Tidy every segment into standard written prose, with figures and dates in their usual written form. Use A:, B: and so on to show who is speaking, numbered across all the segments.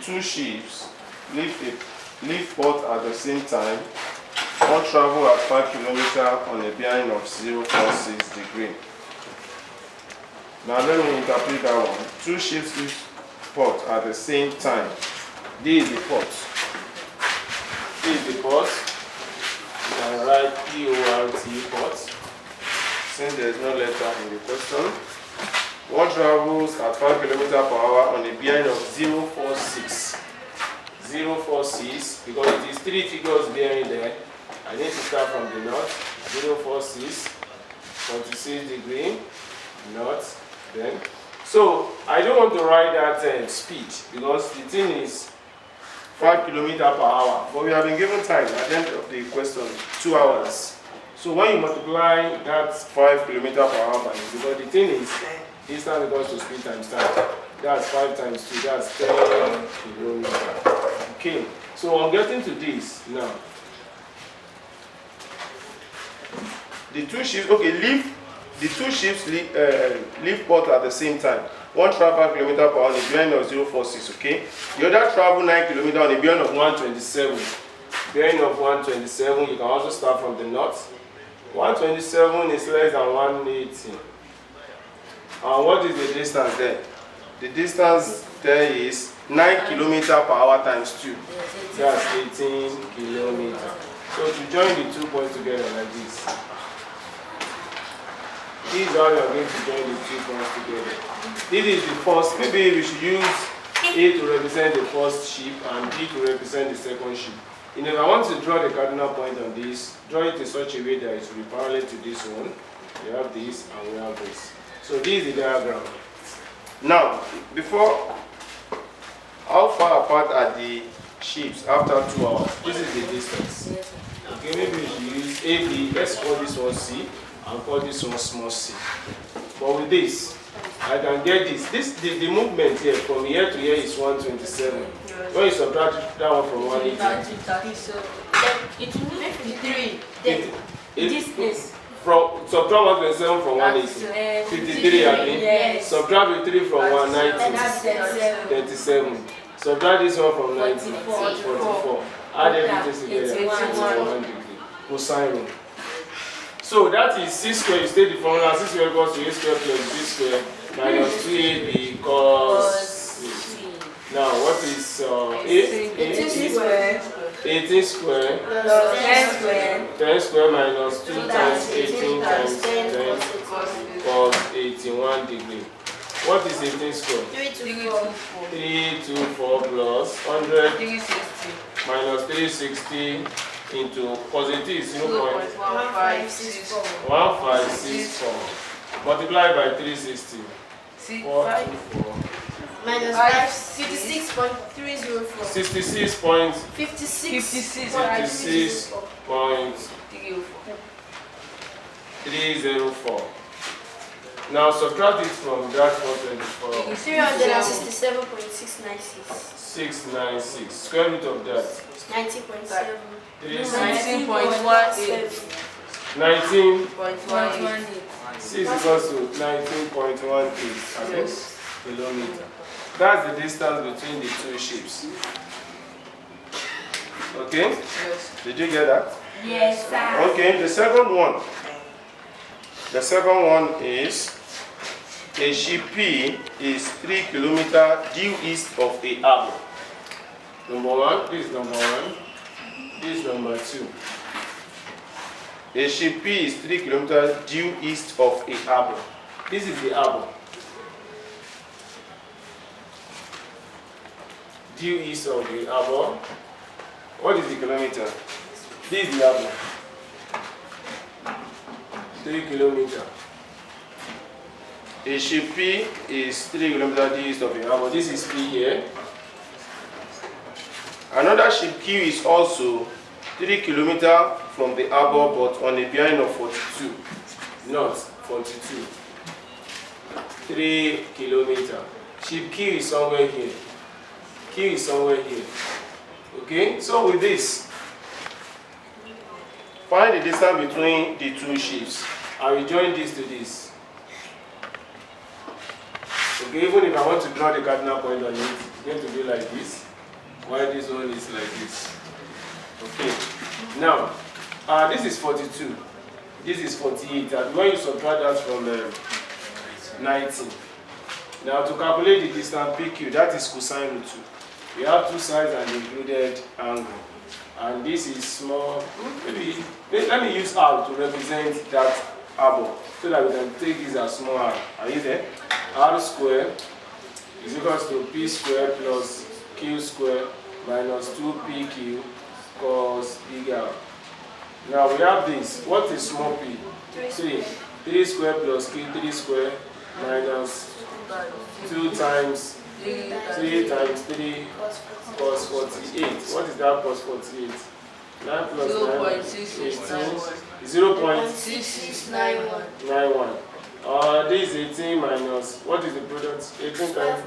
A: two ships leave port at the same time. One travel at 5 km on a bearing of 0.46 degree. Now let me interpret that one. Two ships leave port at the same time. This is the port. This is the port. You can write P-O-R-T, port. Since there is no letter in the question. One travels at 5 km per hour on a bearing of 0.46. 0.46, because it is three figures bearing there. I need to start from the north. 0.46, 46 degree, north, then. So I don't want to write that speed because the thing is 5 km per hour. But we have been given time at the end of the question, 2 hours. So when you multiply that 5 km per hour by it, because the thing is, distance equals to speed times time. That's 5 times 2, that's 10 km. Okay, so I'm getting to this now. The two ships, the two ships leave port at the same time. One travel 5 km per hour on a bearing of 0.46, okay? The other travel 9 km on a bearing of 127. Bearing of 127, you can also start from the north. 127 is less than 180. And what is the distance there? The distance there is 9 km per hour times 2. That's 18 km. So to join the 2 points together like this. This is how you are going to join the 2 points together. This is the first. Maybe we should use A to represent the first ship and B to represent the second ship. You know, if I want to draw the cardinal point on this, draw it in such a way that it will be parallel to this one. We have this and we have this. So this is the diagram. Now, before, how far apart are the ships after 2 hours? This is the distance. Okay, maybe we should use AB. Let's call this one C and call this one small c. But with this, I can get this. The movement here from here to here is 127. When you subtract that one from 180,
B: so it will be 53. This is
A: from subtract 127 from 180. 53 again.
B: Yes.
A: Subtract 53 from 190. 37. Subtract this one from 90. 44. Add everything together. 1 degree. Cosine rule. So that is c squared. You state the formula. C squared equals to a squared plus b squared minus 2ab cos c. Now what is a? 18 squared. 18 squared.
B: 10 squared.
A: 10 squared minus 2 times 18 times 10 cos 81 degree. What is 18 squared?
B: 324.
A: 324 plus 100
B: 360.
A: minus 360 into positive
B: 0.1564.
A: 1564 multiplied by 360. 424
B: minus 56.304.
A: 66 point 56.304. Now subtract it from that 424.
B: 367.696.
A: 696. Square root of that.
B: 90.7.
A: 19.18. 6 equals to 19.18 kilometer. That's the distance between the two ships. Okay?
B: Yes.
A: Did you get that?
B: Yes, sir.
A: Okay, the second one. The second one is a ship P is 3 kilometers due east of a harbor. Number 1, this is number 1. This is number 2. A ship P is 3 kilometers due east of a harbor. This is the harbor. Due east of the harbor. What is the kilometer? This is the harbor. 3 kilometers. A ship P is 3 kilometers due east of the harbor. This is P here. Another ship Q is also 3 kilometers from the harbor, but on a bearing of 42. Not 42. 3 kilometers. Ship Q is somewhere here. Q is somewhere here. Okay? So with this, find the distance between the two ships. I will join this to this. Okay, even if I want to draw the cardinal point on it, it's going to be like this. Why this one is like this? Okay. Now, this is 42. This is 48. And when you subtract that from 19. Now to calculate the distance PQ, that is cosine root 2. We have two sides and included angle. And this is small. Maybe let me use R to represent that arbor so that we can take this as small r. Are you there? R square is equals to P square plus Q square minus 2PQ cos big R. Now we have this. What is small p? 3. 3 square plus Q 3 square minus 2 times 3 times 3 cos 48. What is that cos 48? 9 plus 9 is 0.6691. This is 18 minus, what is the product? 18 times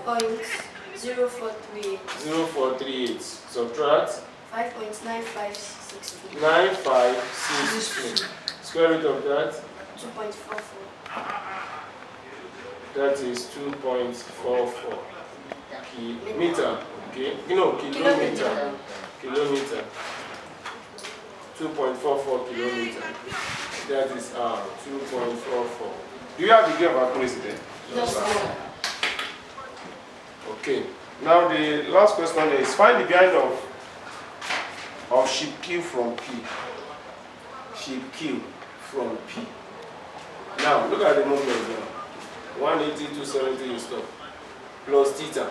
B: 5.0438.
A: 0438. Subtract
B: 5.9562.
A: 9562. Square root of that?
B: 2.44.
A: That is 2.44 meter. Okay, kilometer. 2.44 kilometer. That is 2.44. Do you have the degree of accuracy there?
B: No, sir.
A: Okay. Now the last question is find the behind of sheep Q from P. Sheep Q from P. Now look at the movement now. 180, 270 you stop. Plus theta.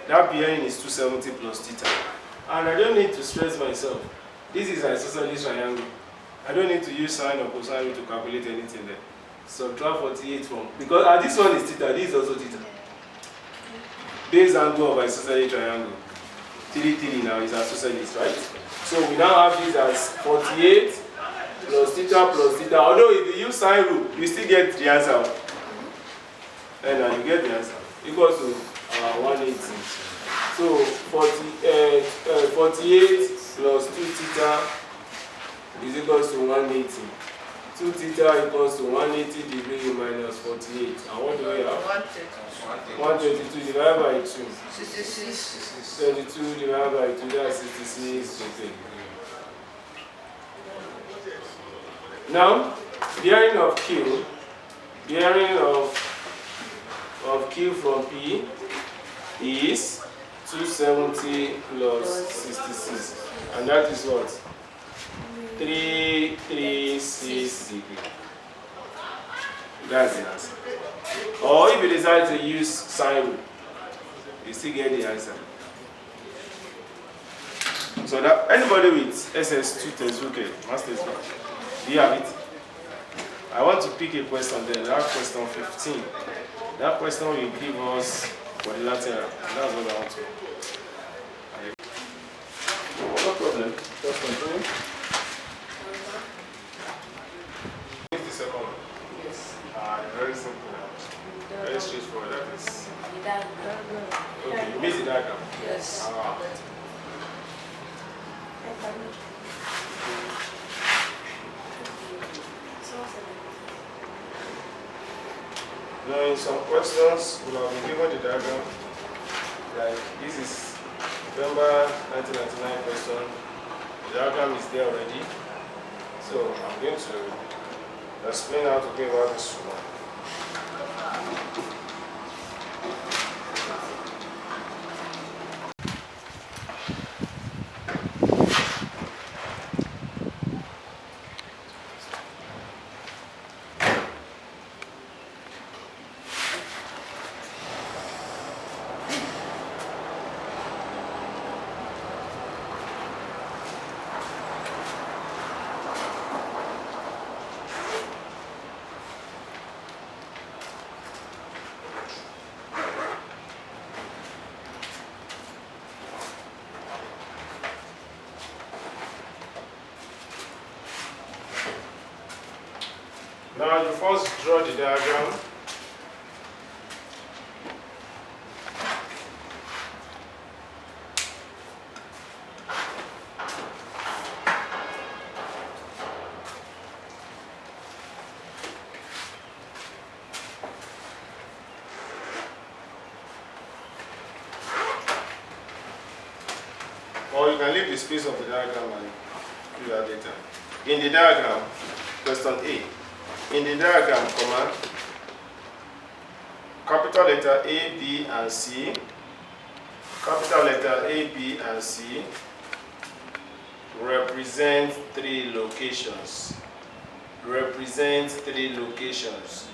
A: That behind is 270 plus theta. And I don't need to stress myself. This is an isosceles triangle. I don't need to use sine or cosine to calculate anything there. Subtract 48 from, because this one is theta, this is also theta. Base angle of isosceles triangle. 3, 3 now is isosceles, right? So we now have this as 48 plus theta. Although if you use sine rule, you still get the answer. And now you get the answer. Equals to 180. So 48 plus 2 theta is equals to 180. 2 theta equals to 180 degree minus 48. And what do we have? 122 divided by 2. 32 divided by 2, that's 66 degree. Now, bearing of Q from P is 270 plus 66. And that is what? 336 degree. That's the answer. Or if you decide to use sine rule, you still get the answer. So that anybody with SS2 textbook, master's book, do you have it? I want to pick a question then. That question 15. That question will give us for the lateral. That's what I want to. No problem. Just continue. What's the second one?
B: Yes.
A: Very simple. Very straightforward. That is. Okay, you miss the diagram.
B: Yes.
A: Now in some questions, we have been given the diagram. Like this is November 1999 question. The diagram is there already. So I'm going to explain how to go about this one. Now you first draw the diagram. or you can leave the space of the diagram and do that later. In the diagram, question A. In the diagram, comma, capital letter A, B, and C, capital letter A, B, and C represent three locations. Represent three locations.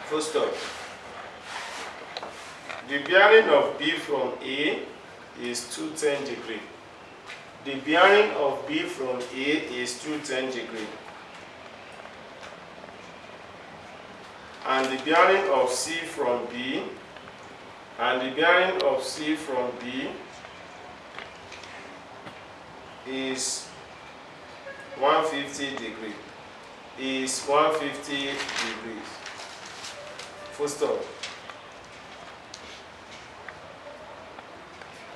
A: Full stop. The bearing of B from A is 210 degrees. The bearing of B from A is 210 degrees. And the bearing of C from B, and the bearing of C from B is 150 degrees. Is 150 degrees. Full stop.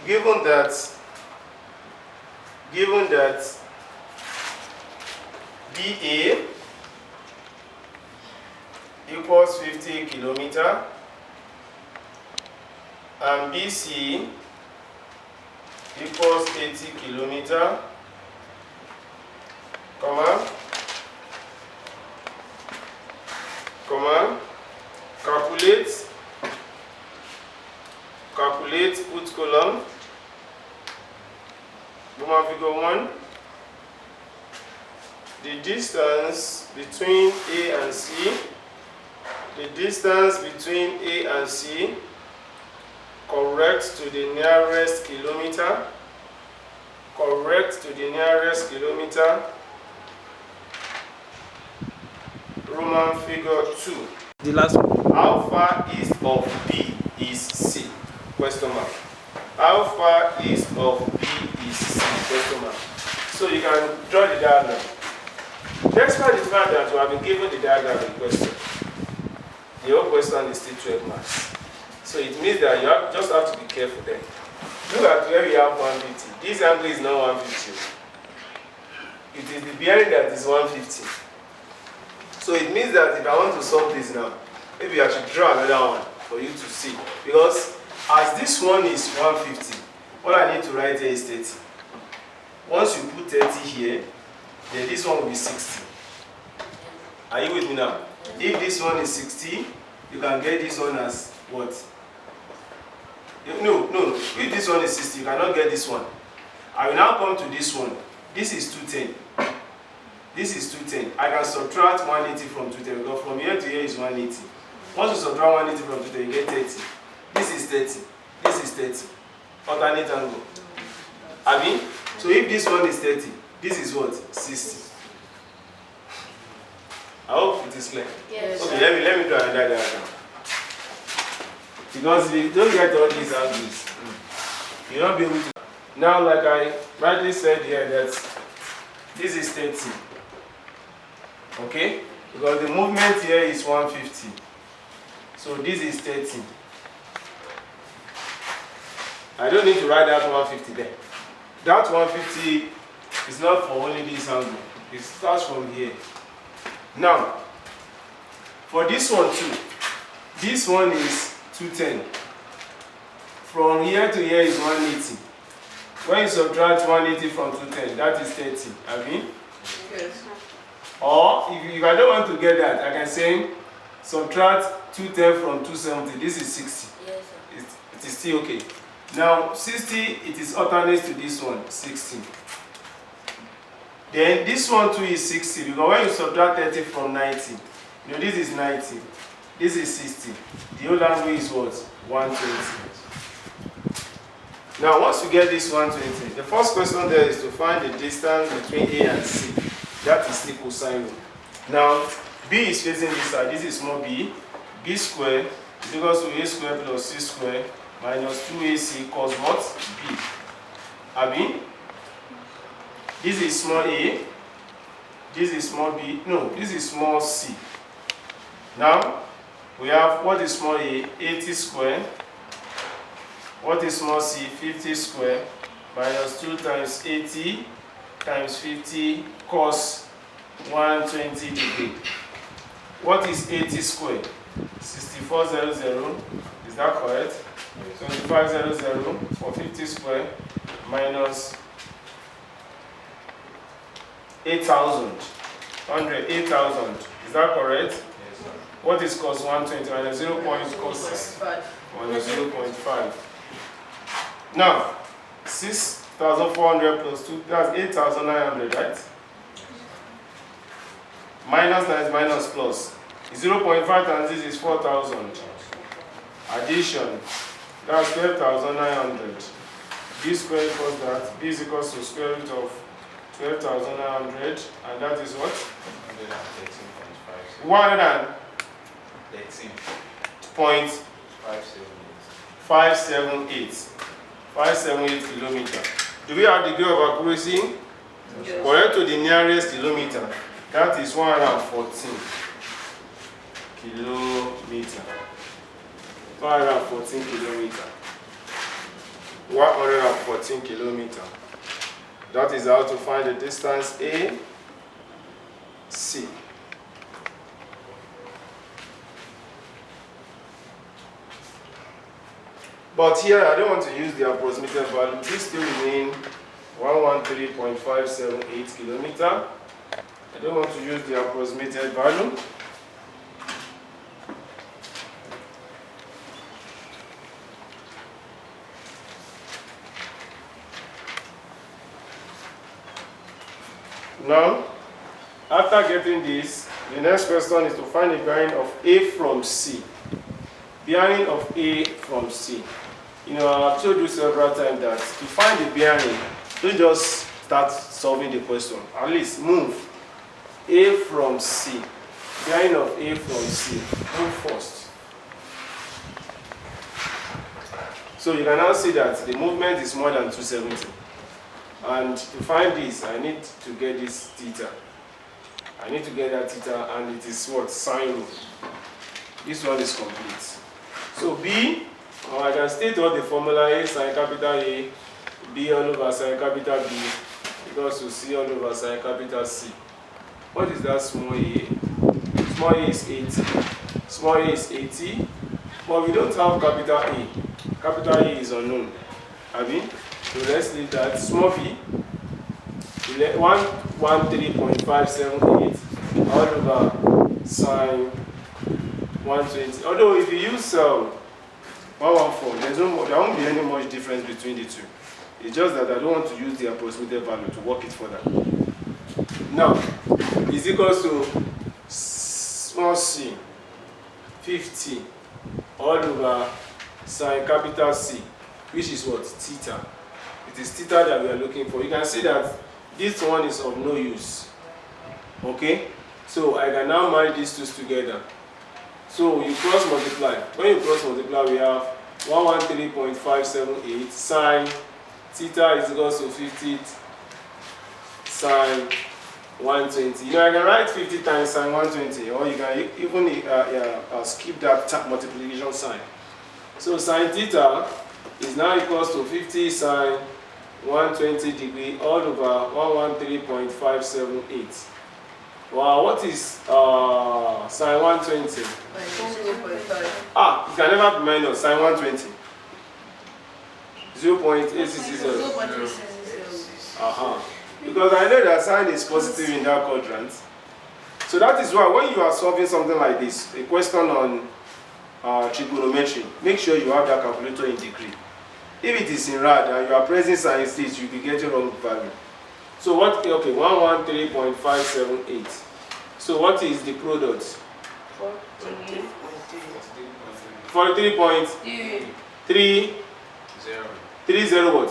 A: Given that BA equals 50 kilometer and BC equals 80 kilometer, comma, calculate, put column, Boomer figure 1, the distance between A and C, the distance between A and C correct to the nearest kilometer, correct to the nearest kilometer, Roman figure 2.
C: The last one.
A: How far east of B is C? Question mark. How far east of B is C? Question mark. So you can draw the diagram. Despite the fact that you have been given the diagram in question, the whole question is still 12 marks. So it means that you just have to be careful there. Look at where we have 150. This angle is not 150. It is the bearing that is 150. So it means that if I want to solve this now, maybe I should draw another one for you to see. Because as this one is 150, all I need to write here is 30. Once you put 30 here, then this one will be 60. Are you with me now? If this one is 60, you can get this one as what? No. If this one is 60, you cannot get this one. I will now come to this one. This is 210. This is 210. I can subtract 180 from 210 because from here to here is 180. Once you subtract 180 from 210, you get 30. This is 30. This is 30. Alternate angle. I mean, so if this one is 30, this is what? 60. I hope it is clear.
B: Yes.
A: Okay, let me draw another diagram. Because if you don't get all these angles, you'll not be able to. Now, like I rightly said here, that this is 30. Okay? Because the movement here is 150. So this is 30. I don't need to write that 150 there. That 150 is not for only this angle. It starts from here. Now, for this one too, this one is 210. From here to here is 180. When you subtract 180 from 210, that is 30. I mean?
B: Yes.
A: Or if I don't want to get that, I can say subtract 210 from 270. This is 60.
B: Yes, sir.
A: It is still okay. Now 60, it is alternate to this one, 60. Then this one too is 60 because when you subtract 30 from 90, you know this is 90. This is 60. The whole angle is what? 120. Now once you get this 120, the first question there is to find the distance between A and C. That is the cosine rule. Now B is facing this side. This is small b. B square is equal to A square plus C square minus 2AC cos what? B. Abi? This is small a. This is small b. No, this is small c. Now we have what is small a? 80 square. What is small c? 50 square minus 2 times 80 times 50 cos 120 degree. What is 80 square? 6400. Is that correct? 2500 for 50 square minus 8,000. 8,000. Is that correct?
C: Yes, sir.
A: What is cos 120 minus 0. Cos minus 0.5. Now, 6,400 plus 2, that's 8,900, right? Minus times minus plus. 0.5 times this is 4,000. Addition, that's 12,900. B squared equals that. B is equals to square root of 12,900, and that is what?
C: 113.578.
A: 100.578 kilometer. Do we have degree of accuracy?
B: Yes.
A: Correct to the nearest kilometer. That is 114 kilometer. 114 kilometer. 114 kilometer. That is how to find the distance A, C. But here I don't want to use the approximated value. This still remain 113.578 kilometer. I don't want to use the approximated value. Now, after getting this, the next question is to find the bearing of A from C. Bearing of A from C. You know, I've told you several times that to find the bearing, don't just start solving the question. At least move A from C. Bearing of A from C. Move first. So you can now see that the movement is more than 270. And to find this, I need to get this theta. I need to get that theta, and it is what? Sine rule. This one is complete. So B, I can state what the formula is: sine capital A, B all over sine capital B, equals to C all over sine capital C. What is that small a? Small a is 80. Small a is 80, but we don't have capital A. Capital A is unknown. Abi? So let's leave that. Small b, 113.578 all over sine 120. Although if you use 114, there won't be any much difference between the two. It's just that I don't want to use the approximated value to work it further. Now, is equals to small c 50 all over sine capital C, which is what? Theta. It is theta that we are looking for. You can see that this one is of no use. Okay? So I can now marry these two together. So you cross multiply. When you cross multiply, we have 113.578 sine theta is equals to 50 sine 120. You know, I can write 50 times sine 120, or you can even skip that multiplication sign. So sine theta is now equals to 50 sine 120 degree all over 113.578. Wow, what is sine 120?
B: -0.5.
A: It can never be minus sine 120. 0.8660. Because I know that sine is positive in that quadrant. So that is why when you are solving something like this, a question on trigonometry, make sure you have that calculator in degree. If it is in rad and you are pressing sine stage, you'll be getting wrong value. So what? Okay, 113.578. So what is the product? 43.3 30 what?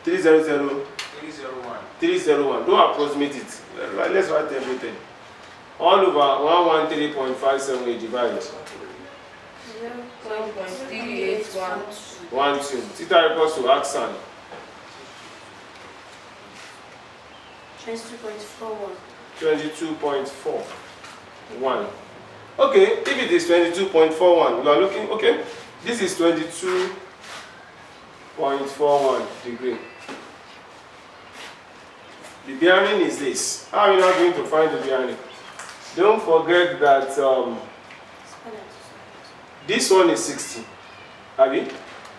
A: 300 301. Don't approximate it. Let's write everything. All over 113.578 divided 0.3812. Theta equals to axon 22.41. Okay, if it is 22.41, we are looking, okay, this is 22.41 degree. The bearing is this. How are we now going to find the bearing? Don't forget that this one is 60. Abi?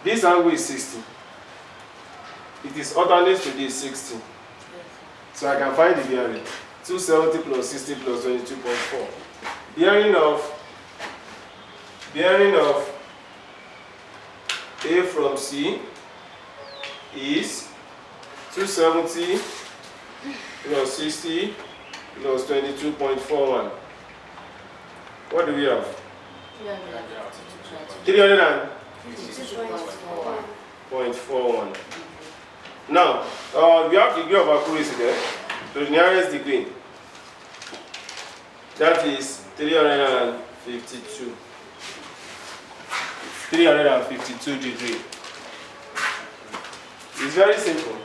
A: This angle is 60. It is alternate to this 60. So I can find the bearing. 270 plus 60 plus 22.4. Bearing of A from C is 270 plus 60 plus 22.41. What do we have? 352.41. Now, we have degree of accuracy there to the nearest degree. That is 352. 352 degrees. It's very simple.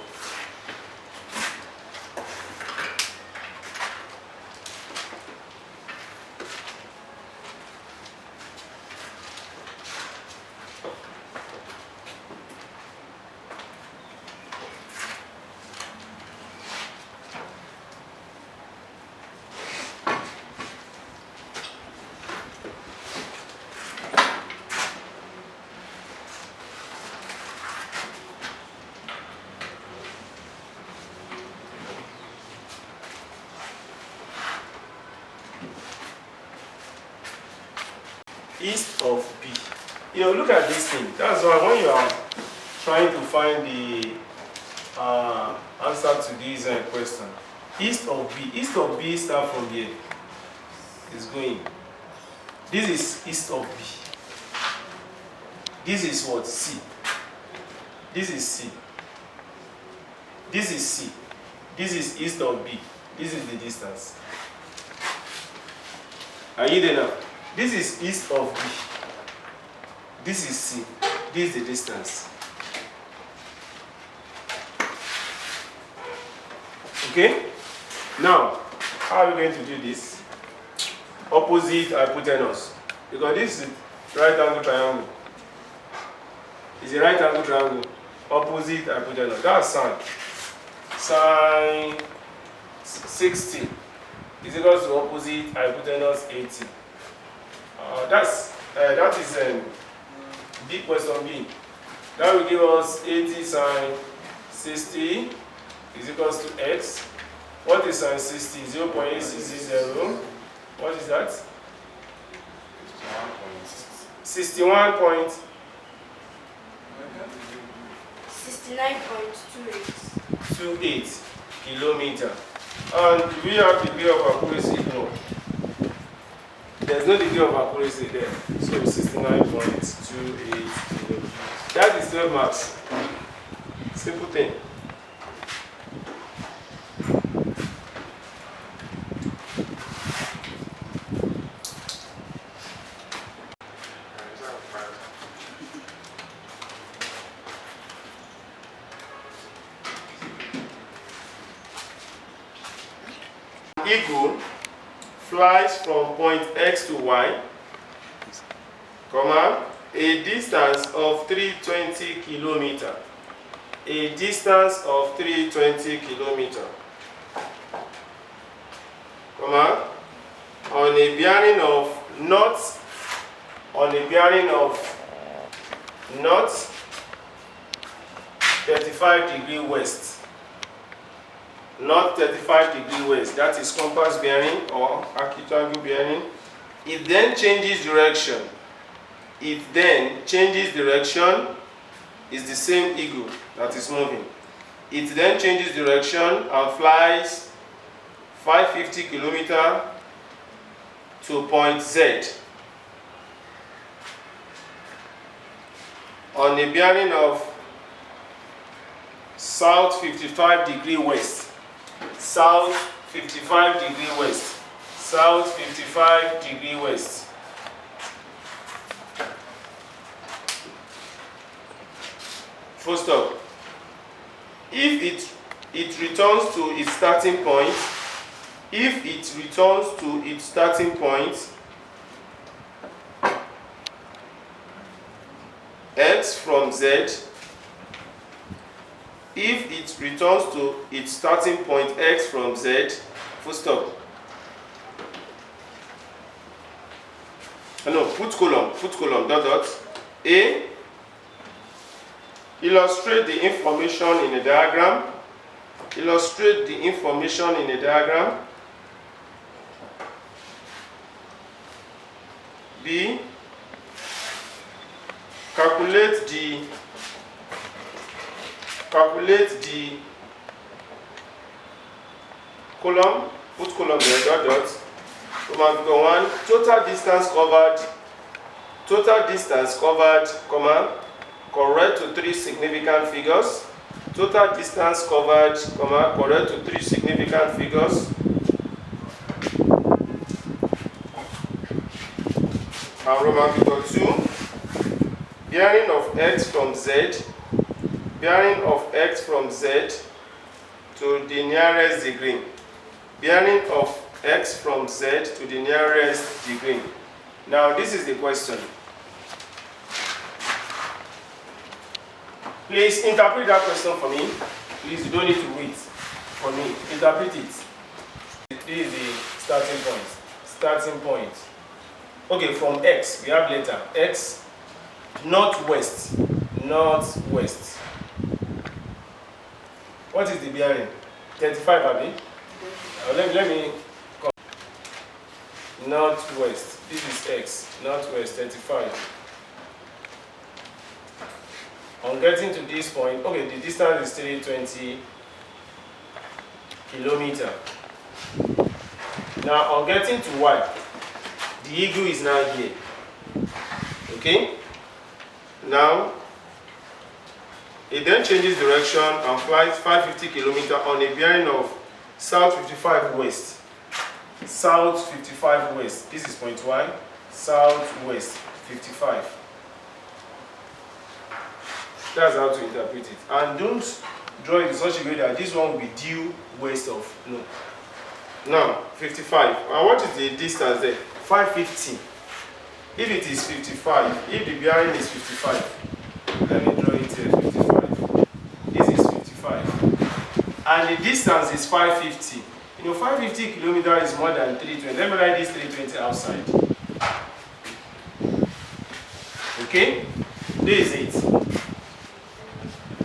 A: East of B. Look at this thing. That's why when you are trying to find the answer to this question, east of B start from here. Is going. This is east of B. This is what? C. This is C. This is C. This is east of B. This is the distance. Are you there now? This is east of B. This is C. This is the distance. Okay? Now, how are we going to do this? Opposite hypotenuse. Because this is right angle triangle. It's a right angle triangle. Opposite hypotenuse. That's sine. Sine 60 is equal to opposite hypotenuse 80. That is B question B. That will give us 80 sine 60 is equals to x. What is sine 60? 0.8660. What is that? 69.28 kilometer. And we have degree of accuracy? No. There's no degree of accuracy there. So 69.28 kilometers. That is 12 marks. Simple thing. Eagle flies from point X to Y, comma, a distance of 320 kilometer. A distance of 320 kilometer. Comma, on a bearing of north, 35 degree west. Not 35 degree west, that is compass bearing or Akintobi bearing. It then changes direction. Is the same eagle that is moving. It then changes direction and flies 550 kilometer to point Z. On a bearing of south 55 degree west. South 55 degree west. South 55 degree west. Full stop. If it returns to its starting point, X from Z, if it returns to its starting point X from Z, full stop. No, put column, dot, A Illustrate the information in a diagram. Illustrate the information in a diagram. B. Calculate the column. Put column there, dot dot. Roman figure 1. Total distance covered. Total distance covered, comma, correct to 3 significant figures. Total distance covered, comma, correct to 3 significant figures. And Roman figure 2. Bearing of x from z. Bearing of x from z to the nearest degree. Bearing of x from z to the nearest degree. Now this is the question. Please interpret that question for me. Please, you don't need to wait for me. Interpret it. This is the starting point. Starting point. Okay, from x, we have letter x, northwest. Northwest. What is the bearing? 35, Abby? Let me come. Northwest. This is x. Northwest, 35. On getting to this point, okay, the distance is 320 kilometers. Now, on getting to y, the eagle is now here. Okay? Now, it then changes direction and flies 550 kilometers on a bearing of south 55 west. South 55 west. This is point y. Southwest 55. That's how to interpret it. And don't draw it in such a way that this one will be due west of. No. Now, 55. And what is the distance there? 550. If it is 55, if the bearing is 55, let me draw it here, 55. This is 55. And the distance is 550. You know, 550 kilometers is more than 320. Let me write this 320 outside. Okay? This is it.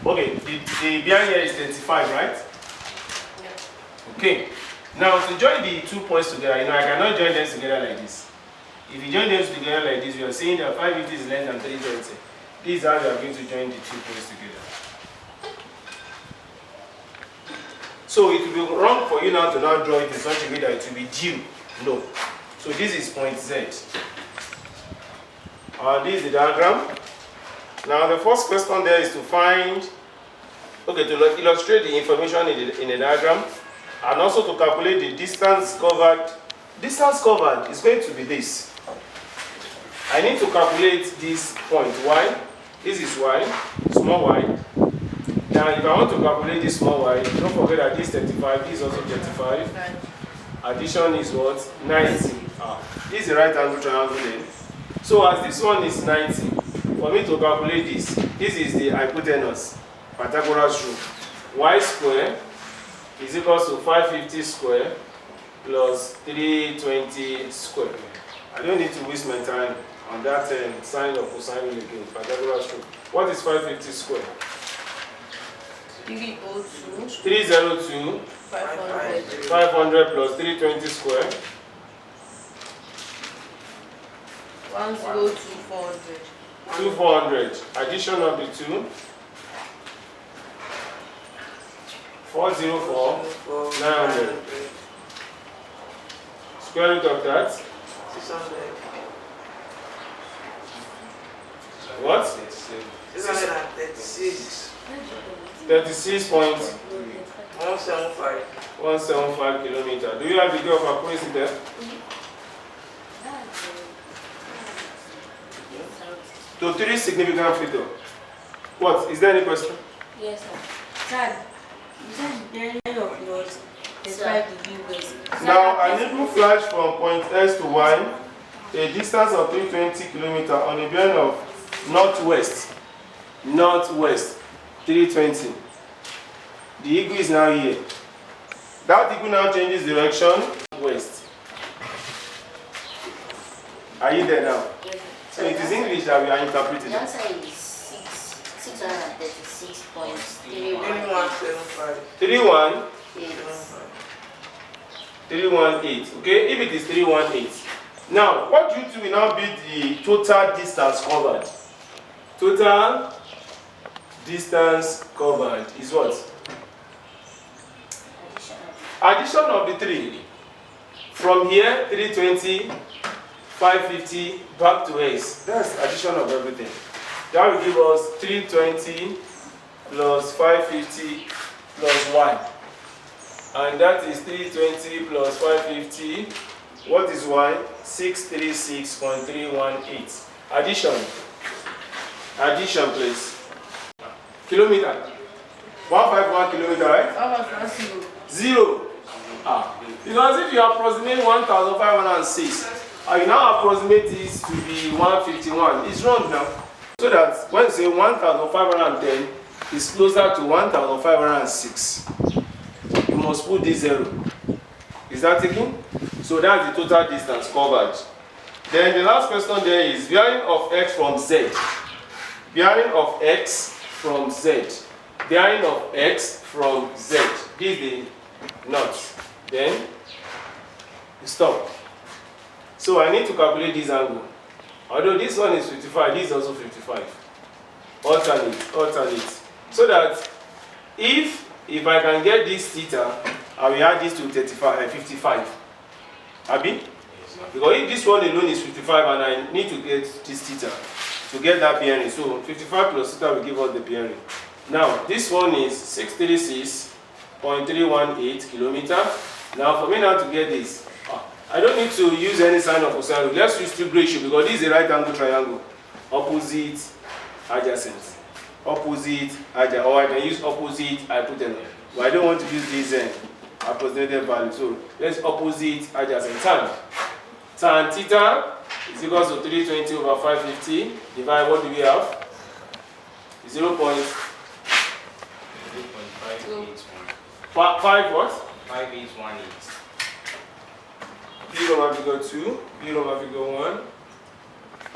A: Okay, the bearing here is 35, right? Yeah. Okay. Now, to join the 2 points together, you know, I cannot join them together like this. If you join them together like this, you are saying that 550 is less than 320. This is how you are going to join the 2 points together. So it will be wrong for you now to now draw it in such a way that it will be due. No. So this is point Z. This is the diagram. Now the first question there is to find, okay, to illustrate the information in a diagram, and also to calculate the distance covered. Distance covered is going to be this. I need to calculate this point y. This is y, small y. Now if I want to calculate this small y, don't forget that this 35, this is also 35. Addition is what? 90. This is the right angle triangle then. So as this one is 90, for me to calculate this is the hypotenuse, Pythagoras rule. Y square is equal to 550 square plus 320 square. I don't need to waste my time on that sine or cosine rule again, Pythagoras rule. What is 550 square? 302 500 plus 320 square.
B: 102,400.
A: 2,400. Addition of the two. 404 900. Square root of that.
B: 600.
A: What?
B: 636.
A: 36.175 kilometers. Do you have the degree of accuracy there? To 3 significant figures. What? Is there any question?
B: Yes, sir. Sir, you said the bearing of north is 5 degrees west.
A: Now, an eagle flies from point S to Y, a distance of 320 kilometers on a bearing of northwest. Northwest, 320. The eagle is now here. That eagle now changes direction west. Are you there now?
B: Yes,
A: So it is English that we are interpreting.
B: The answer is 6 636.31.
A: 318. Okay, if it is 318. Now, what you two will now be the total distance covered. Total distance covered is what? Addition of the 3. From here, 320, 550, back to x. That's addition of everything. That will give us 320 plus 550 plus y. And that is 320 plus 550. What is y? 636.318. Addition. Addition, please. Kilometer. 151 kilometer, right? 0. Because if you approximate 1,506, and you now approximate this to be 151, it's wrong now. So that when you say 1,510 is closer to 1,506, you must put this 0. Is that taken? So that's the total distance covered. Then the last question there is bearing of x from z. Bearing of x from z. Bearing of x from z. This is the knot. Then you stop. So I need to calculate this angle. Although this one is 55, this is also 55. Alternate. So that if I can get this theta, I will add this to 55. Abi? Because if this one alone is 55 and I need to get this theta to get that bearing, so 55 plus theta will give us the bearing. Now this one is 636.318 kilometer. Now for me now to get this, I don't need to use any sign of cosine. Let's use trig ratio because this is a right angle triangle. Opposite, adjacent. Opposite, adjacent. Or I can use opposite, hypotenuse. But I don't want to use this approximated value. So let's opposite, adjacent. Tan theta is equals to 320 over 550. Divide, what do we have? 0.5 what?
C: 5818.
A: B over figure 2, B over figure 1.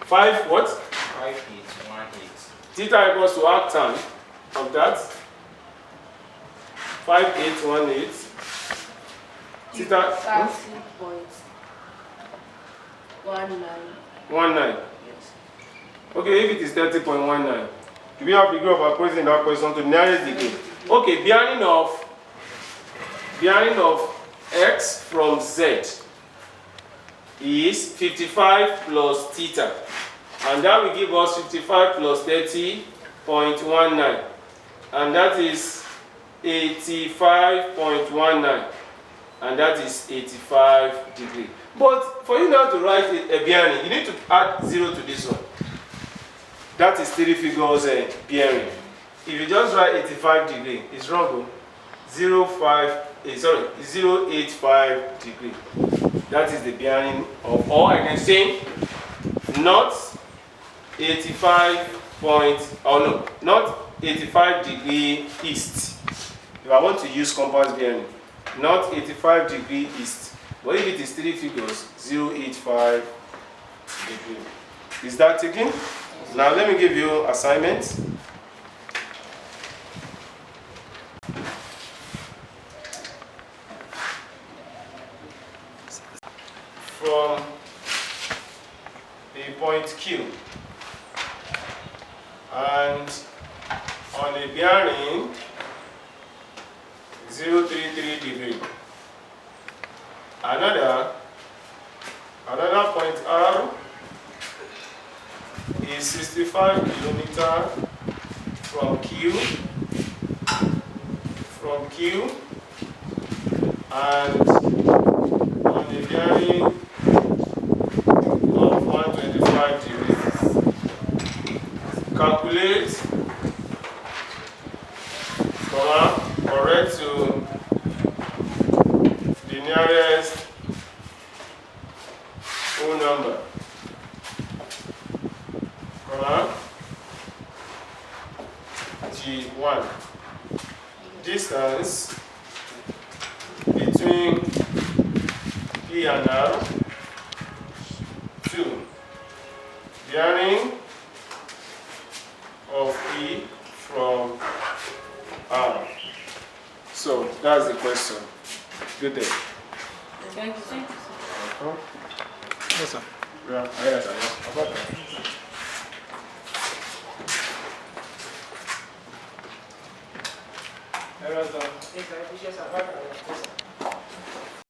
A: 5 what?
C: 5818.
A: Theta equals to arc tan of that. 5818. Theta 19.
B: Yes.
A: Okay, if it is 30.19, do we have degree of approaching that question to the nearest degree? Okay, bearing of x from z is 55 plus theta, and that will give us 55 plus 30.19, and that is 85.19, and that is 85 degrees. But for you now to write a bearing, you need to add 0 to this one. That is 3 figures bearing. If you just write 85 degrees, it's wrong. 085 degrees. That is the bearing of, or I can say not 85 degree east. If I want to use compass bearing, not 85 degree east. But if it is 3 figures, 085 degree. Is that taken? Now let me give you assignment. From a point Q and on a bearing 033 degree. Another point R is 65 kilometer from Q and on a bearing of 125 degrees. Calculate, correct to the nearest whole number. G1. Distance between P and R. 2. Bearing of P from R. So that's the question. Good day.
B: Thank you, sir.
D: Yes, sir.
A: Yeah, yes, sir. Yes, sir.